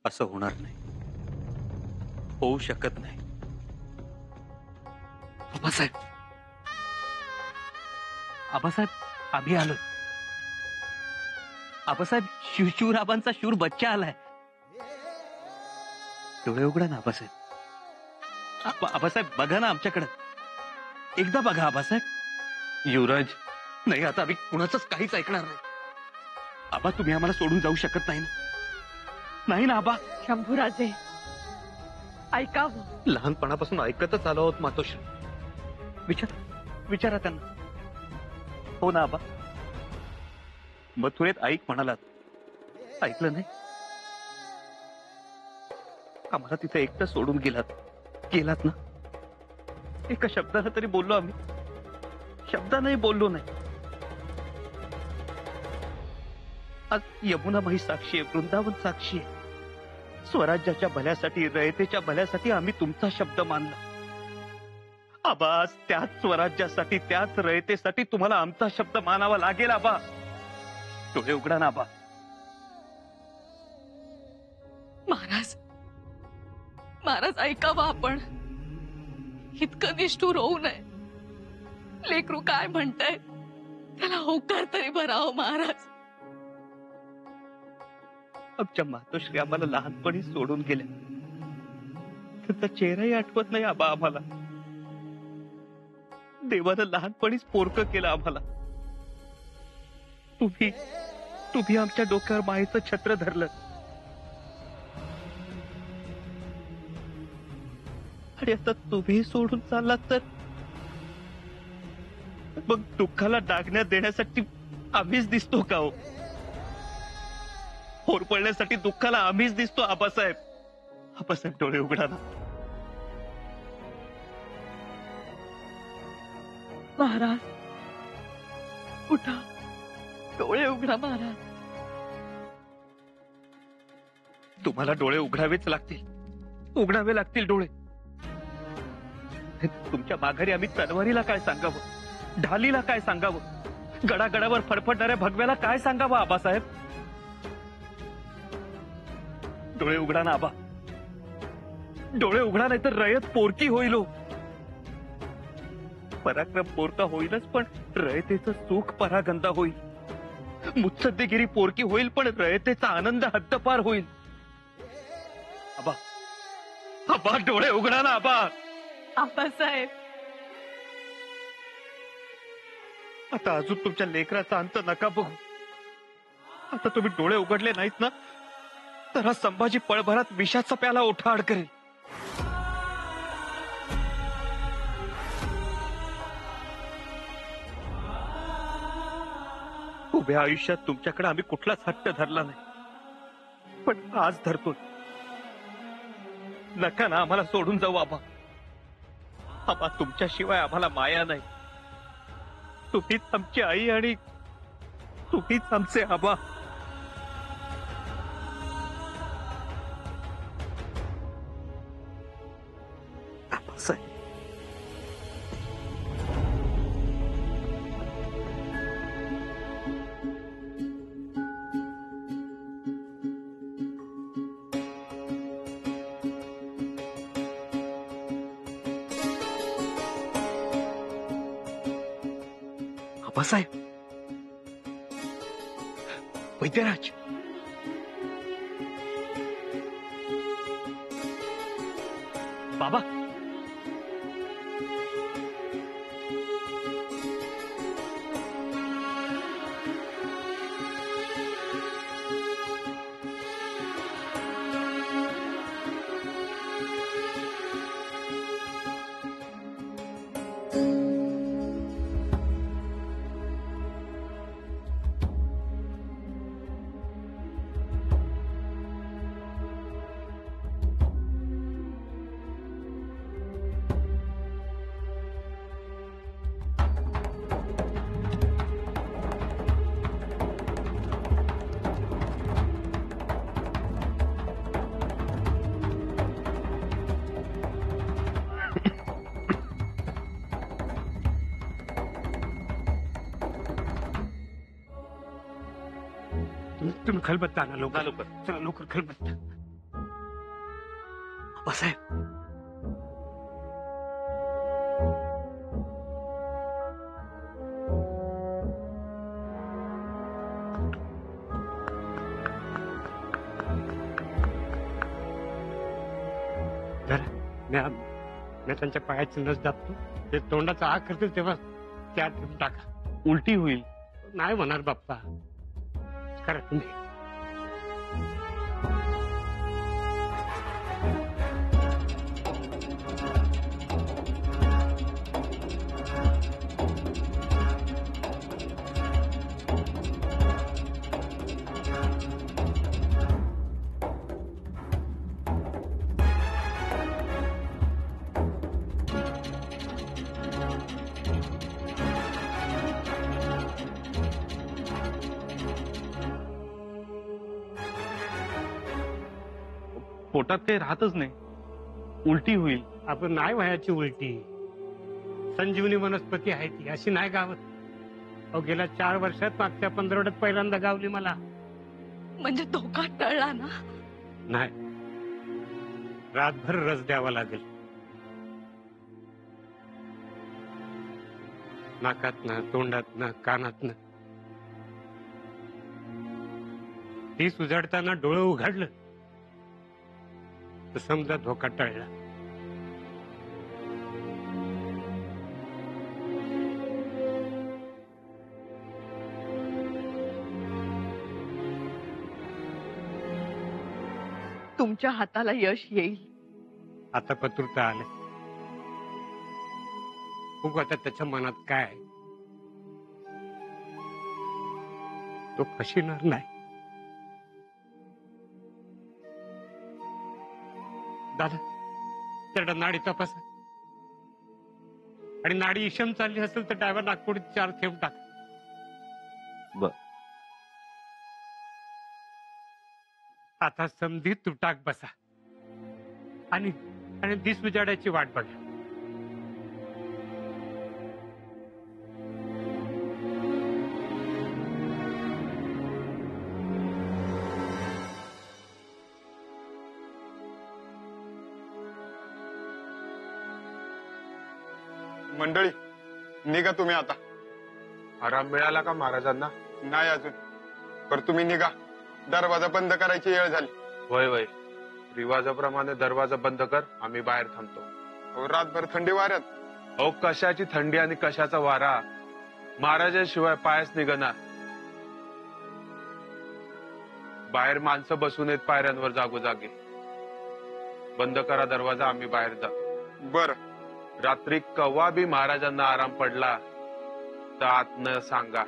असं होणार नाही, होऊ शकत नाही. आबासाहेब, आबासाहेब आम्ही आलो. आबासाहेब, शूराबांचा शूर बच्चा आलाय. डोळे उघडा ना आबासाहेब. आबासाहेब बघा ना आमच्याकडे, एकदा बघा आबासाहेब. युवराज, नाही आता आम्ही कुणाचंच काहीच ऐकणार नाही. आबा तुम्ही आम्हाला सोडून जाऊ शकत नाही ना? नाही ना आबा? शंभूराजे ऐकावं. लहानपणापासून ऐकतच आलो आहोत मातोश्री. विचारा त्यांना. हो ना आबा? मथुरेत ऐक म्हणालात, ऐकलं नाही? आम्हाला तिथे एकटं सोडून गेलात ना? एका शब्दाला तरी बोललो आम्ही? शब्दानंही बोललो नाही. आज यमुनामाई साक्षी आहे, वृंदावन साक्षी आहे. स्वराज्याच्या भल्यासाठी, रयतेच्या भल्यासाठी आम्ही तुमचा शब्द मानला. आबा, आज त्याच स्वराज्यासाठी, त्याच रयतेसाठी तुम्हाला आमचा शब्द मानावा लागेल. आबा डोळे उघडा ना आबा. महाराज ऐकावं आपण. इतकं निष्ठुर होऊ नये. लेकरू काय म्हणताय त्याला होकार तरी भरावं महाराज. आमच्या मातोश्री आम्हाला लहानपणी सोडून गेल्या. त्यांचा चेहराही आठवत नाही आबा आम्हाला. देवानं लहानपणीच पोरकं केलं आम्हाला. तुम्ही आमच्या डोक्यावर मायेचं छत्र धरलं. आणि आता तुम्ही सोडून चाललात तर मग दुःखाला डागण्यात देण्यासाठी आम्हीच दिसतो का हो? होर पडण्यासाठी दुःखाला आम्हीच दिसतो. आबासाहेब, आबासाहेब डोळे उघडा ना. महाराज उठा, डोळे उघडा महाराज. तुम्हाला डोळे उघडावेच लागतील, उघडावे लागतील डोळे. तुमच्या माघारी आम्ही तलवारीला काय सांगावं, ढालीला काय सांगावं, गडागडावर फडफडणाऱ्या भगव्याला काय सांगावं? आबासाहेब डोळे उघडा ना आबा. डोळे उघडा, नाही तर रयत पोरकी होईल. पराक्रम पोरका होईलच, पण रयतेचं सुख परागंदा होईल. मुत्सद्देगिरी पोरकी होईल, पण रयतेचा आनंद हद्दपार होईल. आबा, आबा डोळे उघडा ना आबा. आबासाहेब, आता अजून तुमच्या लेकराचा अंत नका बघू. आता तुम्ही डोळे उघडले नाहीत ना, तर हा संभाजी पळभरात विषाचा प्याला ओठाआड करेल. उभ्या आयुष्यात तुमच्याकडे आम्ही कुठलाच हट्ट धरला नाही, पण आज धरतो. नका ना आम्हाला सोडून जाऊ आबा. आबा, तुमच्याशिवाय आम्हाला माया नाही. तुम्हीच आमची आई आणि तुम्हीच आमचे आबा. आबासाहेब, आबासाहेब, वैद्यराज, बाबा, तुम्ही खलबत्ता आणा लवकर. चला लवकर खलबत्ता. आप्पासाहेब, मी त्यांच्या पायाची नस दाबतो. ते तोंडाचा आग करतील तेव्हा त्यात घेऊन टाका. उलटी होईल. नाही म्हणणार बाप्पा. करा तुम्ही. पोटात काही राहतच नाही. उलटी होईल. आपण नाही व्हायची उलटी. संजीवनी वनस्पती आहे ती, अशी नाही गावत. अहो गेल्या 4 वर्षात मागच्या 15 पहिल्यांदा गावली मला. म्हणजे धोका टळला ना? नाही, रातभर रस द्यावा लागेल. नाकातनं, तोंडातनं, कानातनं. ती उजाडताना डोळं उघडलं तर समजा धोका टळला. तुमच्या हाताला यश येईल. आता पत्रुता आले. बघू आता त्याच्या मनात काय आहे. तो फसिणार नाही. दादा, त्याला नाडी तपासा. आणि नाडी इशम चालली असेल तर डाव्या नागपुडीत 4 थेंब टाका. बर. आता समधी तुटाक बसा आणि दिस उजाडायची वाट बघा. मंडळी, निघा तुम्ही आता. आराम मिळाला का महाराजांना? नाही अजून, पर तुम्ही निघा. दरवाजा बंद करायची वेळ झाली. वय वय, रिवाजाप्रमाणे दरवाजा बंद कर. आम्ही बाहेर थांबतो. अहो, रातभर थंडी वाऱ्यात. अहो कशाची थंडी आणि कशाचा वारा. महाराजांशिवाय पायच निघणार. बाहेर माणसं बसून येत पायऱ्यांवर जागोजागी. बंद करा दरवाजा, आम्ही बाहेर जातो. बर. रात्री कव्हा बी महाराजांना आराम पडला तर आत न सांगा.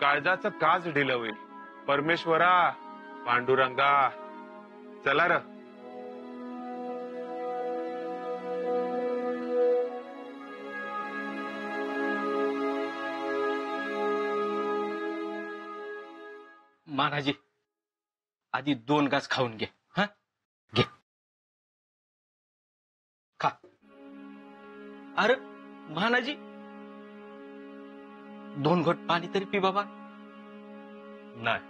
काळजाचं काच ढिलं होईल. परमेश्वरा, पांडुरंगा, चला र. महाराजी, आधी 2 घास खाऊन घे. हा, घे, खा. अरे महाराजी, 2 घोट पाणी तरी पी बाबा. नाही,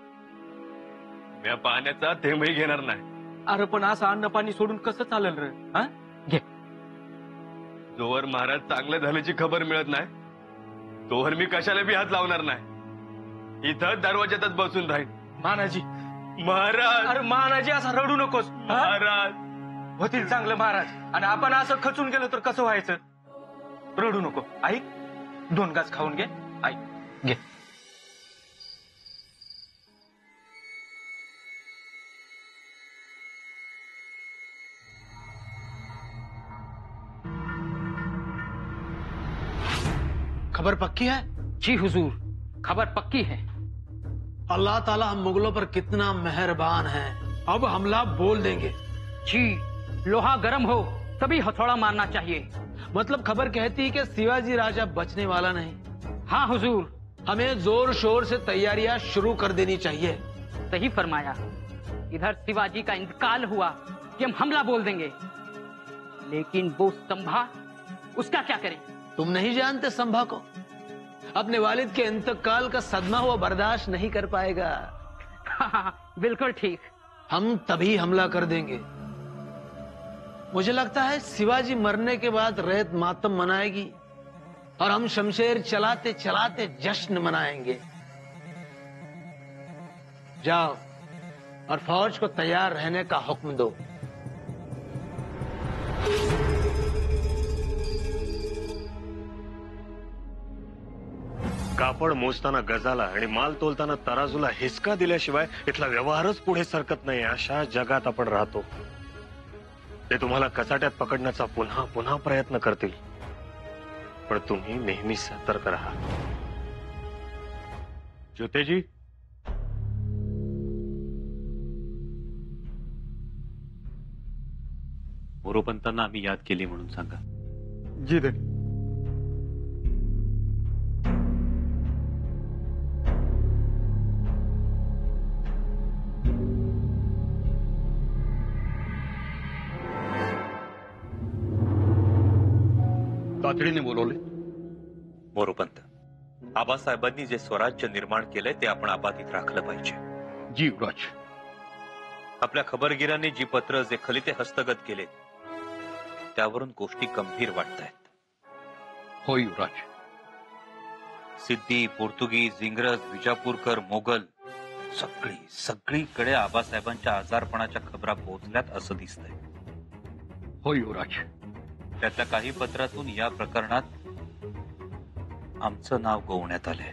मी पाण्याचा थेंबही घेणार नाही. अरे पण असं अन्न पाणी सोडून कसं चालेल रे? हा, घे. जोवर महाराज चांगले झाल्याची खबर मिळत नाही तोवर मी कशाला बी हात लावणार नाही. इथं दरवाज्यातच बसून राहील. महाराजी, महाराज. अरे महाराजी, असं रडू नकोस. महाराज होतील चांगलं महाराज. आणि आपण असं खचून गेलो तर कसं व्हायचं? रडू नको. ऐक, 2 घास खाऊन घे. ऐक, घे. खबर पक्की है? जी हुजूर, खबर पक्की है. अल्लाह ताला हम मुगलों पर कितना मेहरबान है. अब हमला बोल देंगे. जी, लोहा गर्म हो तभी हथौड़ा मारना चाहिए. मतलब खबर कहती है कि शिवाजी राजा बचने वाला नहीं. हाँ हुजूर, हमें जोर शोर से तैयारियां शुरू कर देनी चाहिए. सही फरमाया. इधर शिवाजी का इंतकाल हुआ कि हम हमला बोल देंगे, लेकिन वो स्तंभा, उसका क्या करें? तुम नहीं जानते संभा को? अपने वालिद के इंतकाल का सदमा वो बर्दाश्त नहीं कर पाएगा. बिल्कुल ठीक. हम तभी हमला कर देंगे मुझे लगता है शिवाजी मरने के बाद रैत मातम मनाएगी और हम शमशेर चलाते चलाते जश्न मनाएंगे। जाओ और फौज को तैयार रहने का हुक्म दो। कापड मोजताना गजाला आणि माल तोलताना तराजूला हिसका दिल्याशिवाय इथला व्यवहारच पुढे सरकत नाही, अशा जगात आपण राहतो। ते तुम्हाला कचाट्यात पकडण्याचा पुन्हा पुन्हा प्रयत्न करतील, पण तुम्ही नेहमी सतर्क राहा। ज्योतेजी, मोरोपंतांना आम्ही याद केली म्हणून सांगा। जी धनी। तातडीने बोलवले। मोरोपंत, आबासाहेबांनी जे स्वराज्य निर्माण केलंय ते आपण आबाधित राखलं पाहिजे। जी युवराज। आपल्या खबरगिरांनी जी पत्र जे खलिते हस्तगत केले त्यावरून गोष्टी गंभीर वाटतायत। हो युवराज। सिद्धी, पोर्तुगीज, इंग्रज, विजापूरकर, मोगल सगळीकडे आबासाहेबांच्या आजारपणाच्या खबरा पोहोचल्यात असं दिसतंय। हो युवराज। त्यातल्या काही पत्रातून या प्रकरणात आमचं नाव गोवण्यात आलंय।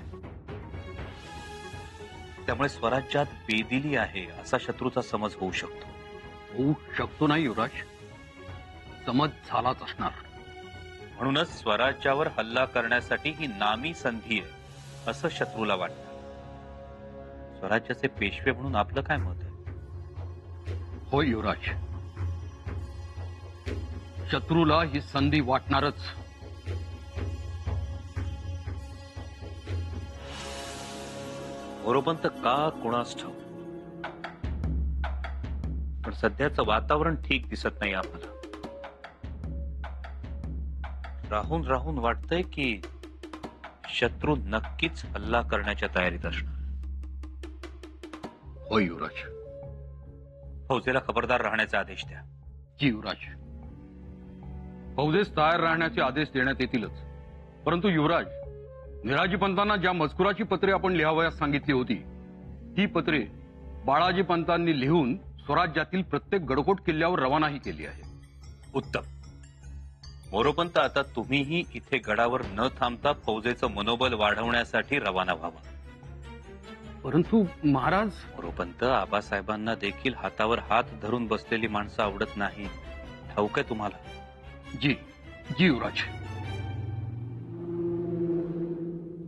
त्यामुळे स्वराज्यात बेदिली आहे असा शत्रूचा समज होऊ शकतो। होऊ शकतो नाही युवराज, समज झालाच असणार। म्हणूनच स्वराज्यावर हल्ला करण्यासाठी ही नामी संधी आहे असं शत्रूला वाटतं। स्वराज्याचे पेशवे म्हणून आपलं काय मत आहे? हो युवराज, शत्रूला ही संधी वाटणारच। मोरोपंत का कुणास ठाऊक, पण सध्याचं वातावरण ठीक दिसत नाही आम्हाला। राहून राहून वाटतंय की शत्रू नक्कीच हल्ला करण्याच्या तयारीत असणार। हो युवराज। फौजेला खबरदार राहण्याचे आदेश द्या। जी युवराज। फौजेस तयार राहण्याचे आदेश देण्यात येतीलच, परंतु युवराज, निराजी पंतांना ज्या मजकुराची पत्रे आपण लिहावयास सांगितली होती ती पत्रे बाळाजी पंतांनी लिहून स्वराज्यातील प्रत्येक गडकोट किल्ल्यावर रवानाही केली आहे। उत्तम। मोरोपंत, आता तुम्हीही इथे गडावर न थांबता फौजेचं मनोबल वाढवण्यासाठी रवाना व्हावं। परंतु महाराज। मोरोपंत, आबासाहेबांना देखील हातावर हात धरून बसलेली माणसं आवडत नाही, ठाऊक आहे तुम्हाला? जी जी युवराज।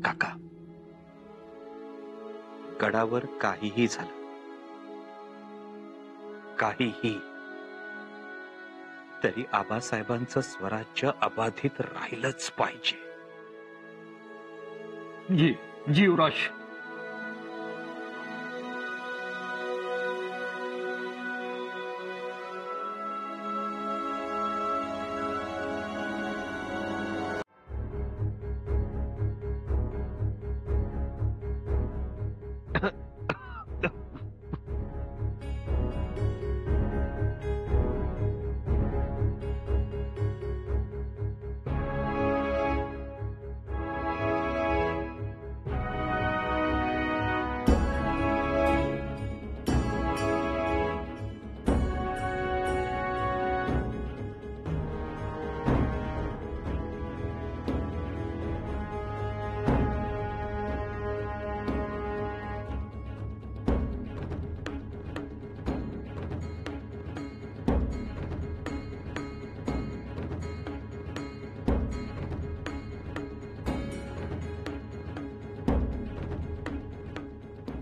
काका, गडावर काहीही झालं, काहीही, तरी आबासाहेबांचं स्वराज्य अबाधित राहिलंच पाहिजे। जी जी युवराज।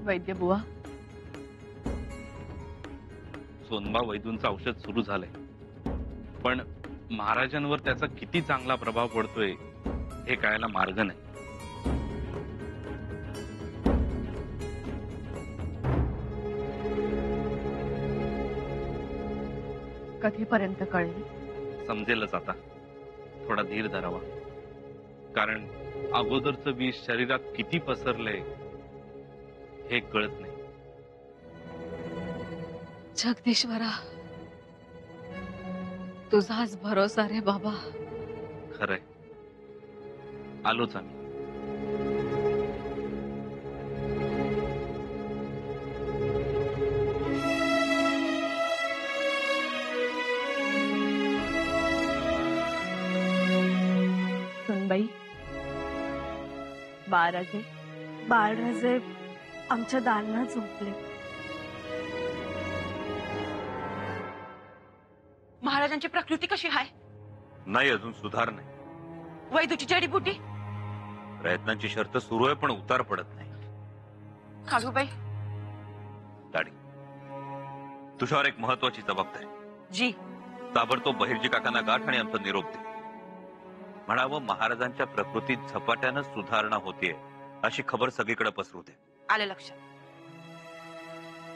वैद्य बुवा, सोनबा वैद्यूंचं औषध सुरू झालंय, पण महाराजांवर त्याचा किती चांगला प्रभाव पडतोय हे कळायला मार्ग नाही। कधीपर्यंत कळेल? समजेलच आता, थोडा धीर धरावा, कारण अगोदरचं विष शरीरात किती पसरलंय हे कळत नाही। जगदीश्वरा, तुझाच भरोसा रे बाबा. खरंय, आलोच आम्ही. सुनबाई, बाळराजे बाळराजे आमच्या दालनात झोपले. महाराजांची प्रकृती कशी आहे? नाही, अजून सुधार नाही. वैदूची जडीबुटी? प्रयत्नांची शर्त सुरू आहे, पण उतार पडत नाही. काळूबाई, दाढी, तुझ्यावर एक महत्वाची जबाबदारी. जी. ताबडतोब बहिर्जी काकांना गाठ आणि आमचा निरोप दे. म्हणावं, महाराजांच्या प्रकृतीत झपाट्यानं सुधारणा होतीये अशी खबर सगळीकडे पसरू दे. आलं लक्षात.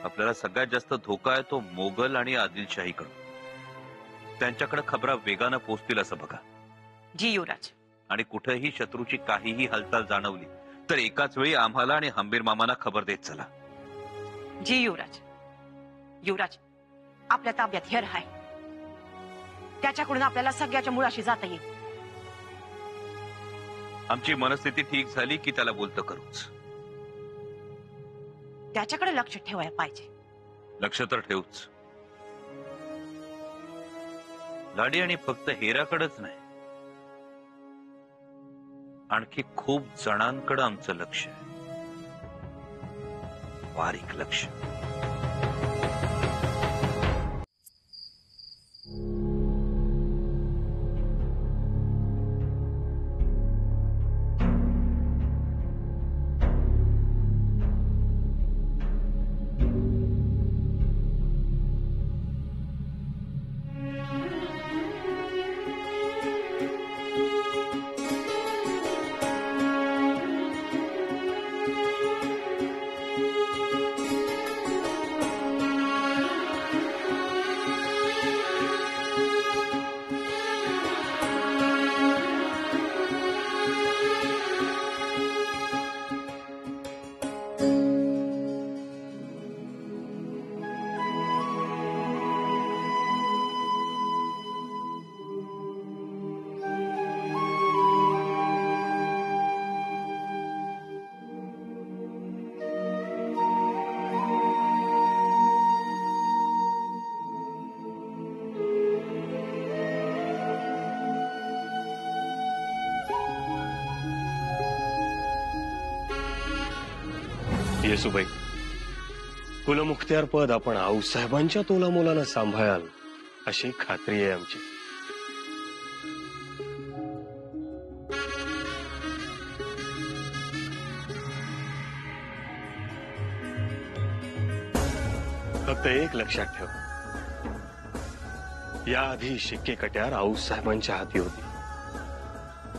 आपल्याला सगळ्यात जास्त धोका आहे तो मोगल आणि आदिलशाहीकडून. त्यांच्याकडे खबरा वेगानं पोहोचतील असं बघा. जी युवराज. आणि कुठेही शत्रूची काहीही हालचाल जाणवली तर एकाच वेळी आम्हाला आणि हंबीर मामांना खबर देत चला. जी युवराज. युवराज, आपल्या ताब्यात हेर आहे. त्याच्याकडून आपल्याला सगळ्याच्या मुळाशी जाता येईल. आमची मनस्थिती ठीक झाली की त्याला बोलतं करूच. त्याच्याकडे लक्ष ठेवायला पाहिजे. लक्ष तर ठेवूच. लाडी, आणि फक्त हेराकडेच नाही, आणखी खूप जणांकडे आमचं लक्ष आहे. बारीक लक्ष. येसुबाई, कुलमुखत्यार पद आपण आऊसाहेबांच्या तोलामोलानं सांभाळाल अशी खात्री आहे आमची. फक्त एक लक्षात ठेव, याआधी शिक्के कट्यार आऊसाहेबांच्या हाती होती.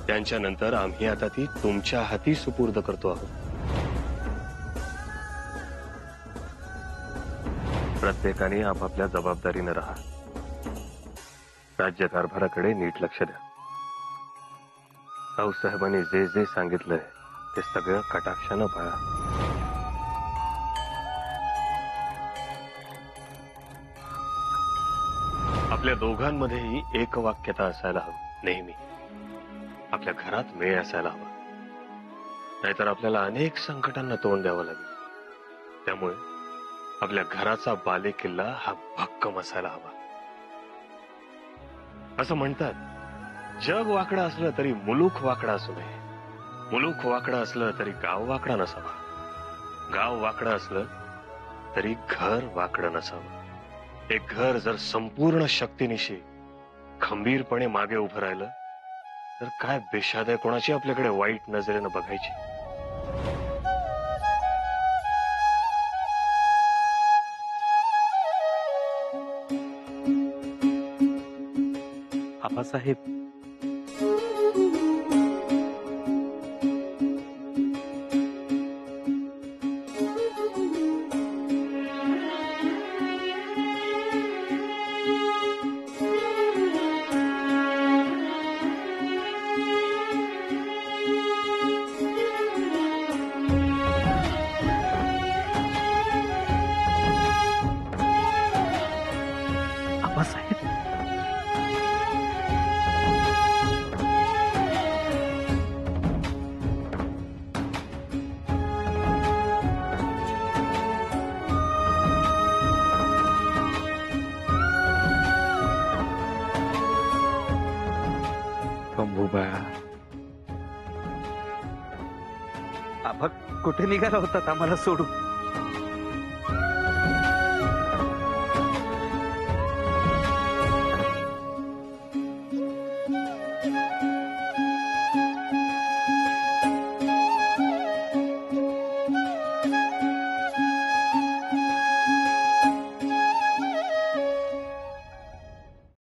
त्यांच्यानंतर आम्ही आता ती तुमच्या हाती सुपूर्द करतो आहोत. प्रत्येकाने आपापल्या जबाबदारीनं राहा. राज्यकारभाराकडे नीट लक्ष द्या. राऊसाहेबांनी जे जे सांगितलंय ते सगळं कटाक्षानं पाळा. आपल्या दोघांमध्येही एकवाक्यता असायला हवी. नेहमी आपल्या घरात मेळ असायला हवा. नाहीतर आपल्याला अनेक संकटांना तोंड द्यावं लागेल. त्यामुळे आपल्या घराचा बालेकिल्ला हा भक्कम असायला हवा. असं म्हणतात, जग वाकडं असलं तरी मुलूक वाकडा असू नये. मुलूक वाकडं असलं तरी गाव वाकडा नसावा. गाव वाकडं असलं तरी घर वाकडं नसावं. एक घर जर संपूर्ण शक्तीनिशी खंबीरपणे मागे उभं राहिलं तर काय बेशाद आहे कोणाची आपल्याकडे वाईट नजरेनं बघायची. आबासाहेब, आबा कुठे निघाला होतात आम्हाला सोडून?